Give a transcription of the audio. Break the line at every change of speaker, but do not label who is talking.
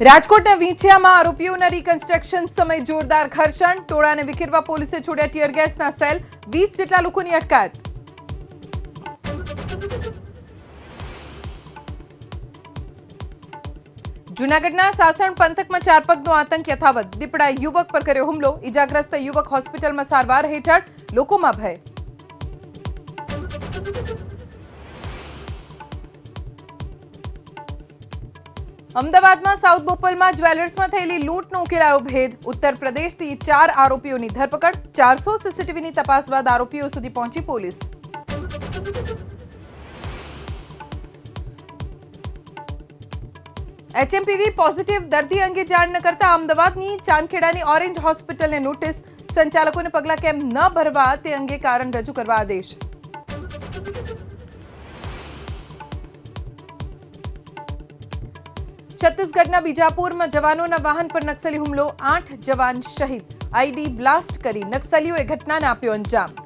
રાજકોટના વીંછિયામાં આરોપીઓના રિકન્સ્ટ્રક્શન સમય જોરદાર ઘર્ષણ, ટોળાને વિખેરવા પોલીસે છોડ્યા ટીયર ગેસના સેલ, 20 જેટલા લોકોની અટકાયત. જૂનાગઢના સાસણ પંથકમાં ચારપગનો આતંક યથાવત, દીપડાએ યુવક પર કર્યો હુમલો, ઈજાગ્રસ્ત યુવક હોસ્પિટલમાં સારવાર હેઠળ, લોકોમાં ભય. અમદાવાદમાં સાઉથ બોપલમાં જ્વેલર્સમાં થયેલી લૂંટનો ઉકેલાયો ભેદ, ઉત્તર પ્રદેશથી 4 આરોપીઓની ધરપકડ, 400 સીસીટીવીની તપાસ બાદ આરોપીઓ સુધી પહોંચી પોલીસ. એચએમપીવી પોઝિટિવ દર્દી અંગે જાણ ન કરતા અમદાવાદની ચાંદખેડાની ઓરેન્જ હોસ્પિટલને નોટિસ, સંચાલકોને પગલાં કેમ ન ભરવા તે અંગે કારણ રજૂ કરવા આદેશ. છત્તીસગઢના બીજાપુરમાં જવાનોના વાહન પર નક્સલી હુમલો, 8 જવાન શહીદ, આઈડી બ્લાસ્ટ કરી નક્સલીઓએ ઘટનાને આપ્યો અંજામ.